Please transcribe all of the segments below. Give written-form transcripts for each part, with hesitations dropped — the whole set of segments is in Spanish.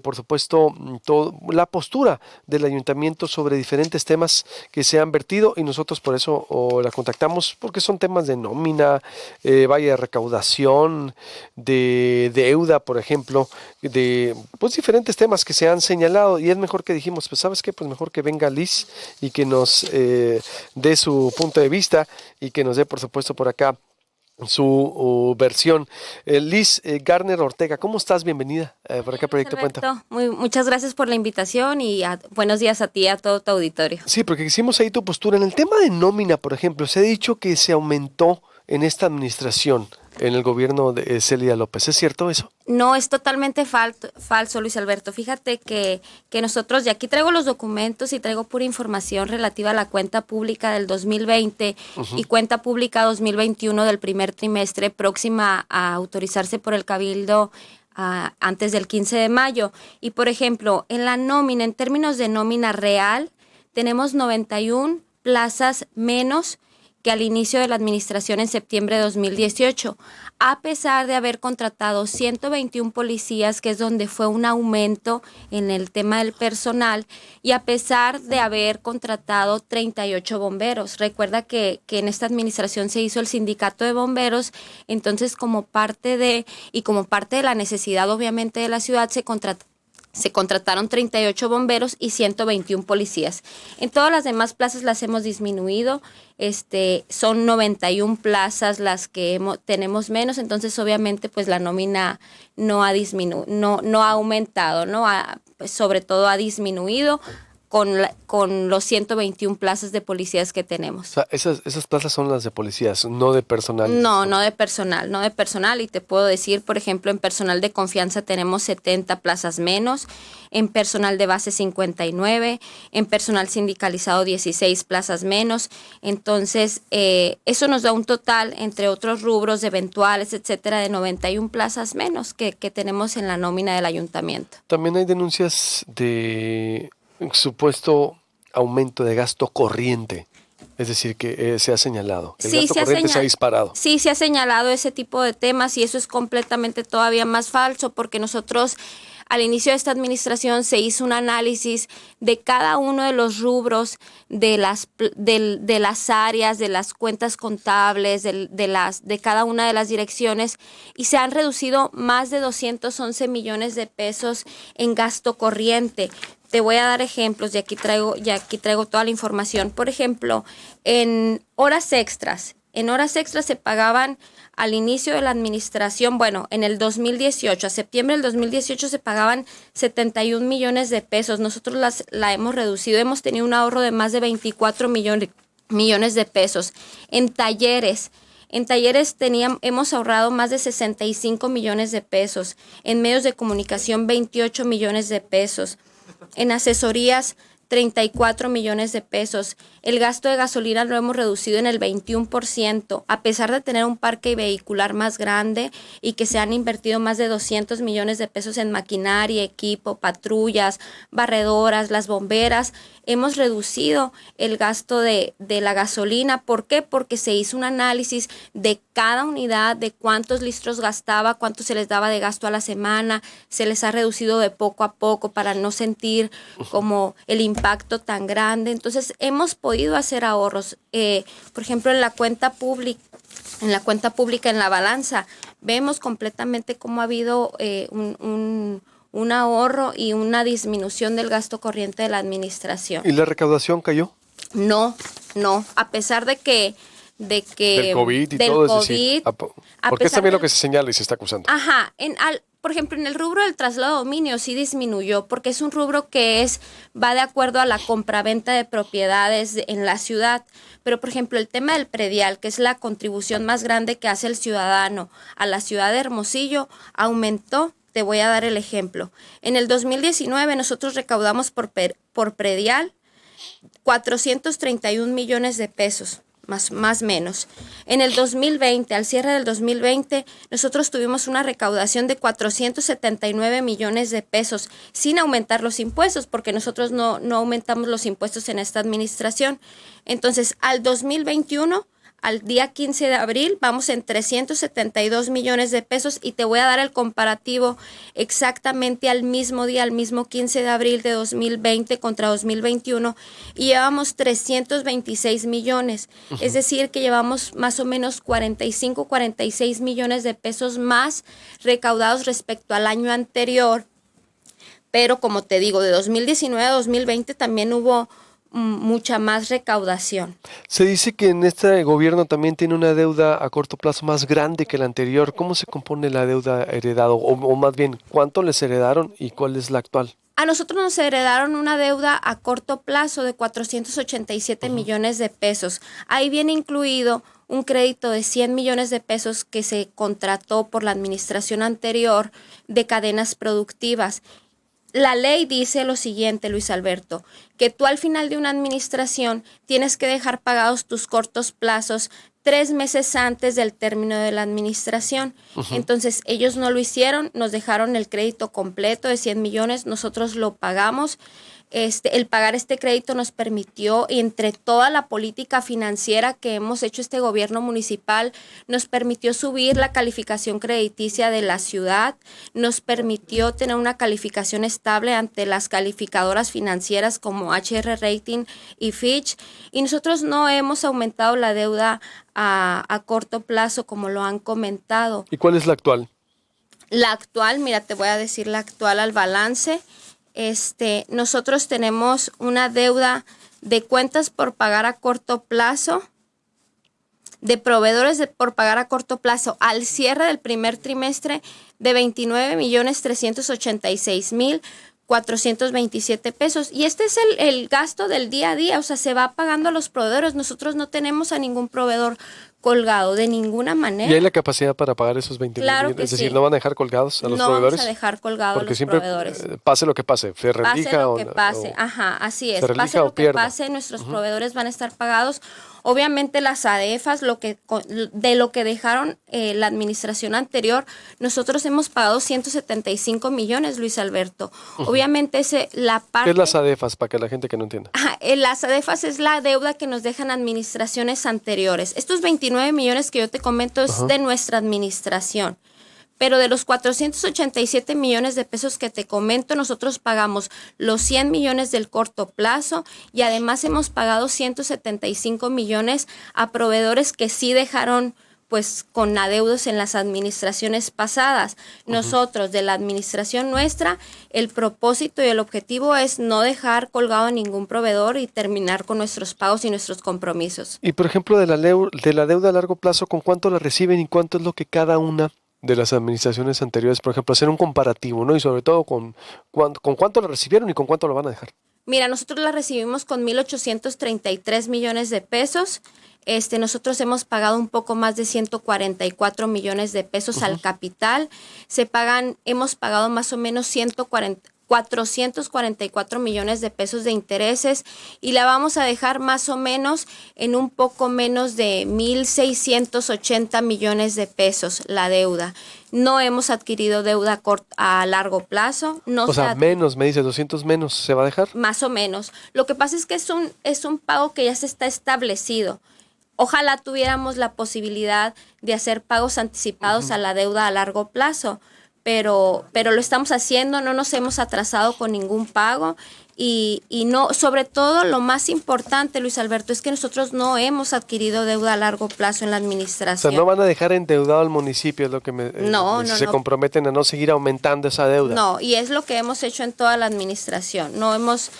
por supuesto, la postura del ayuntamiento sobre diferentes temas que se han vertido y nosotros por eso la contactamos porque son temas de nómina, vaya recaudación, de deuda, por ejemplo, de pues diferentes temas que se han señalado y es mejor que dijimos, pues sabes qué, pues mejor que venga Liz y que nos dé su punto de vista y que nos dé por supuesto por acá su versión. Liz Garner Ortega, ¿cómo estás? Bienvenida por acá, Proyecto Alberto, Cuenta. muchas gracias por la invitación y buenos días a ti y a todo tu auditorio. Sí, porque hicimos ahí tu postura. En el tema de nómina, por ejemplo, se ha dicho que se aumentó en esta administración, en el gobierno de Celia López. ¿Es cierto eso? No, es totalmente falso, Luis Alberto. Fíjate que nosotros, y aquí traigo los documentos y traigo pura información relativa a la cuenta pública del 2020 y cuenta pública 2021 del primer trimestre próxima a autorizarse por el Cabildo antes del 15 de mayo. Y, por ejemplo, en la nómina, en términos de nómina real, tenemos 91 plazas menos que al inicio de la administración en septiembre de 2018, a pesar de haber contratado 121 policías, que es donde fue un aumento en el tema del personal, y a pesar de haber contratado 38 bomberos. Recuerda que en esta administración se hizo el sindicato de bomberos, entonces como parte de la necesidad obviamente de la ciudad se contrataron 38 bomberos y 121 policías. En todas las demás plazas las hemos disminuido. Son 91 plazas las que tenemos menos, entonces obviamente pues la nómina no ha no ha aumentado, ¿no? Pues, sobre todo ha disminuido con los 121 plazas de policías que tenemos. O sea, esas plazas son las de policías, no de personal. No de personal. Y te puedo decir, por ejemplo, en personal de confianza tenemos 70 plazas menos, en personal de base 59, en personal sindicalizado 16 plazas menos. Entonces, eso nos da un total, entre otros rubros eventuales, etcétera, de 91 plazas menos que tenemos en la nómina del ayuntamiento. También hay denuncias de supuesto aumento de gasto corriente. Es decir, que se ha señalado. El gasto corriente se ha disparado. Sí, se ha señalado ese tipo de temas y eso es completamente todavía más falso porque nosotros al inicio de esta administración se hizo un análisis de cada uno de los rubros de las áreas, de las cuentas contables, de cada una de las direcciones y se han reducido más de 211 millones de pesos en gasto corriente. Te voy a dar ejemplos y aquí traigo toda la información. Por ejemplo, en horas extras se pagaban al inicio de la administración, bueno, en el 2018, a septiembre del 2018 se pagaban 71 millones de pesos. Nosotros la hemos reducido, hemos tenido un ahorro de más de 24 millones de pesos. En talleres hemos ahorrado más de 65 millones de pesos. En medios de comunicación, 28 millones de pesos. En asesorías, 34 millones de pesos. El gasto de gasolina lo hemos reducido en el 21%, a pesar de tener un parque vehicular más grande y que se han invertido más de 200 millones de pesos en maquinaria, equipo, patrullas, barredoras, las bomberas. Hemos reducido el gasto de la gasolina. ¿Por qué? Porque se hizo un análisis de cada unidad, de cuántos litros gastaba, cuánto se les daba de gasto a la semana. Se les ha reducido de poco a poco para no sentir como el impacto tan grande. Entonces, hemos podido hacer ahorros. Por ejemplo, en la cuenta pública, en la balanza, vemos completamente cómo ha habido un ahorro y una disminución del gasto corriente de la administración. ¿Y la recaudación cayó? No, a pesar de que del COVID y del todo, COVID, es decir, porque es también lo que se señala y se está acusando. Ajá, por ejemplo, en el rubro del traslado de dominio sí disminuyó, porque es un rubro que va de acuerdo a la compraventa de propiedades en la ciudad. Pero, por ejemplo, el tema del predial, que es la contribución más grande que hace el ciudadano a la ciudad de Hermosillo, aumentó. Te voy a dar el ejemplo. En el 2019 nosotros recaudamos por predial 431 millones de pesos. Más menos. En el 2020, al cierre del 2020, nosotros tuvimos una recaudación de 479 millones de pesos sin aumentar los impuestos, porque nosotros no aumentamos los impuestos en esta administración. Entonces, al 2021 al día 15 de abril vamos en 372 millones de pesos y te voy a dar el comparativo exactamente al mismo día, al mismo 15 de abril de 2020 contra 2021 y llevamos 326 millones. Es decir, que llevamos más o menos 45, 46 millones de pesos más recaudados respecto al año anterior. Pero como te digo, de 2019 a 2020 también hubo mucha más recaudación. Se dice que en este gobierno también tiene una deuda a corto plazo más grande que la anterior. ¿Cómo se compone la deuda heredada? O más bien, ¿cuánto les heredaron y cuál es la actual? A nosotros nos heredaron una deuda a corto plazo de 487 millones de pesos. Ahí viene incluido un crédito de 100 millones de pesos que se contrató por la administración anterior de cadenas productivas. La ley dice lo siguiente, Luis Alberto, que tú al final de una administración tienes que dejar pagados tus cortos plazos 3 meses antes del término de la administración. Entonces, ellos no lo hicieron, nos dejaron el crédito completo de 100 millones, nosotros lo pagamos. El pagar este crédito nos permitió, entre toda la política financiera que hemos hecho este gobierno municipal, nos permitió subir la calificación crediticia de la ciudad, nos permitió tener una calificación estable ante las calificadoras financieras como HR Rating y Fitch, y nosotros no hemos aumentado la deuda a corto plazo como lo han comentado. ¿Y cuál es la actual? La actual, mira, te voy a decir la actual al balance. Nosotros tenemos una deuda de cuentas por pagar a corto plazo, de proveedores por pagar a corto plazo al cierre del primer trimestre de 29,386,427 pesos. Y este es el gasto del día a día, o sea, se va pagando a los proveedores. Nosotros no tenemos a ningún proveedor colgado de ninguna manera. ¿Y hay la capacidad para pagar esos 20 Claro millones? que Es decir, sí. ¿no van a dejar colgados a los proveedores? No vamos a dejar colgados a los siempre, proveedores. Pase lo que pase, Pase Ferrelija lo que pase, ajá, así es. se relija Pase o lo que pierda. pase, nuestros proveedores van a estar pagados. Obviamente las ADEFAS, de lo que dejaron la administración anterior, nosotros hemos pagado 175 millones, Luis Alberto. Obviamente la parte... ¿Qué es las ADEFAS, para que la gente que no entienda? Las ADEFAS es la deuda que nos dejan administraciones anteriores. Estos 29 millones que yo te comento es de nuestra administración. Pero de los 487 millones de pesos que te comento, nosotros pagamos los 100 millones del corto plazo y además hemos pagado 175 millones a proveedores que sí dejaron pues con adeudos en las administraciones pasadas. Nosotros, de la administración nuestra, el propósito y el objetivo es no dejar colgado a ningún proveedor y terminar con nuestros pagos y nuestros compromisos. Y por ejemplo, de la deuda a largo plazo, ¿con cuánto la reciben y cuánto es lo que cada una de las administraciones anteriores, por ejemplo, hacer un comparativo, ¿no? Y sobre todo con cuánto la recibieron y con cuánto lo van a dejar? Mira, nosotros la recibimos con 1,833 millones de pesos. Nosotros hemos pagado un poco más de 144 millones de pesos al capital. Hemos pagado más o menos 444 millones de pesos de intereses y la vamos a dejar más o menos en un poco menos de 1,680 millones de pesos la deuda. No hemos adquirido deuda a largo plazo. O sea, menos, me dice, 200 menos, ¿se va a dejar? Más o menos. Lo que pasa es que es un pago que ya se está establecido. Ojalá tuviéramos la posibilidad de hacer pagos anticipados a la deuda a largo plazo. Pero lo estamos haciendo, no nos hemos atrasado con ningún pago y no, sobre todo lo más importante, Luis Alberto, es que nosotros no hemos adquirido deuda a largo plazo en la administración. O sea, no van a dejar endeudado al municipio, es lo que se comprometen a no seguir aumentando esa deuda. No, y es lo que hemos hecho en toda la administración, no hemos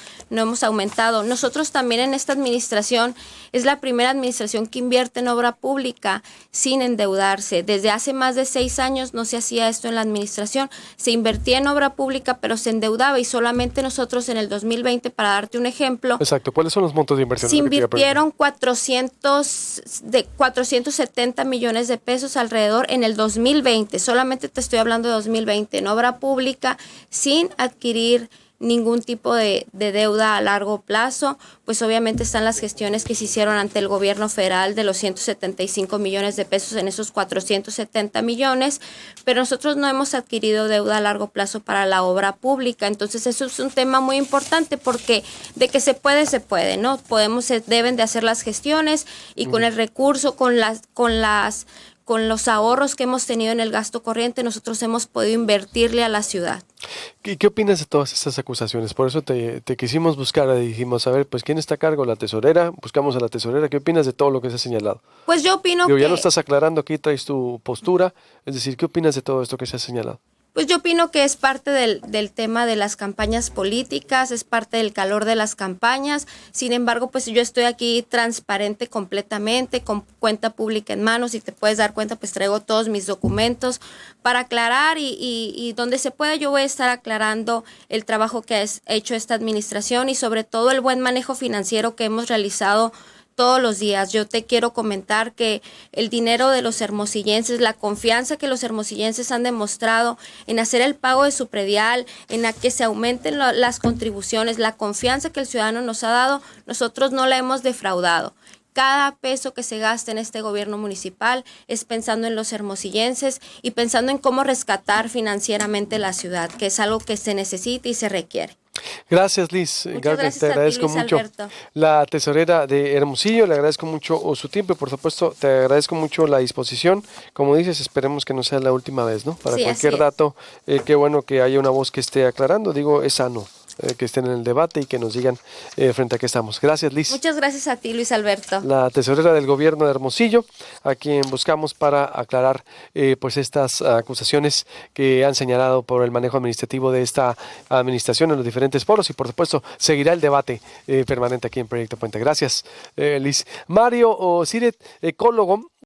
aumentado. Nosotros también en esta administración es la primera administración que invierte en obra pública sin endeudarse. Desde hace más de 6 años no se hacía esto en la administración. Se invertía en obra pública, pero se endeudaba y solamente nosotros en el 2020, para darte un ejemplo. Exacto. ¿Cuáles son los montos de inversión? Se invirtieron 470 millones de pesos alrededor en el 2020. Solamente te estoy hablando de 2020 en obra pública sin adquirir ningún tipo de deuda a largo plazo. Pues obviamente están las gestiones que se hicieron ante el gobierno federal de los 175 millones de pesos en esos 470 millones, pero nosotros no hemos adquirido deuda a largo plazo para la obra pública. Entonces eso es un tema muy importante porque de que se puede, ¿no? Deben de hacer las gestiones y con el recurso, con los ahorros que hemos tenido en el gasto corriente, nosotros hemos podido invertirle a la ciudad. ¿Qué opinas de todas estas acusaciones? Por eso te quisimos buscar y dijimos, a ver, pues ¿quién está a cargo? ¿La tesorera? Buscamos a la tesorera. ¿Qué opinas de todo lo que se ha señalado? Pues yo opino Ya lo estás aclarando, aquí traes tu postura. Es decir, ¿qué opinas de todo esto que se ha señalado? Pues yo opino que es parte del tema de las campañas políticas, es parte del calor de las campañas. Sin embargo, pues yo estoy aquí transparente completamente, con cuenta pública en mano. Si te puedes dar cuenta, pues traigo todos mis documentos para aclarar y donde se pueda yo voy a estar aclarando el trabajo que ha hecho esta administración y sobre todo el buen manejo financiero que hemos realizado todos los días. Yo te quiero comentar que el dinero de los hermosillenses, la confianza que los hermosillenses han demostrado en hacer el pago de su predial, en a que se aumenten las contribuciones, la confianza que el ciudadano nos ha dado, nosotros no la hemos defraudado. Cada peso que se gasta en este gobierno municipal es pensando en los hermosillenses y pensando en cómo rescatar financieramente la ciudad, que es algo que se necesita y se requiere. Gracias, Liz. Muchas gracias te agradezco a ti, Luis mucho. Alberto. La tesorera de Hermosillo, le agradezco mucho su tiempo y por supuesto te agradezco mucho la disposición. Como dices, esperemos que no sea la última vez, ¿no? Para Sí, cualquier así es. dato, qué bueno que haya una voz que esté aclarando. Digo, es sano que estén en el debate y que nos digan frente a qué estamos. Gracias, Liz. Muchas gracias a ti, Luis Alberto. La tesorera del gobierno de Hermosillo, a quien buscamos para aclarar pues estas acusaciones que han señalado por el manejo administrativo de esta administración en los diferentes foros y por supuesto seguirá el debate permanente aquí en Proyecto Puente. Gracias, Liz. Mario Siret, ecólogo.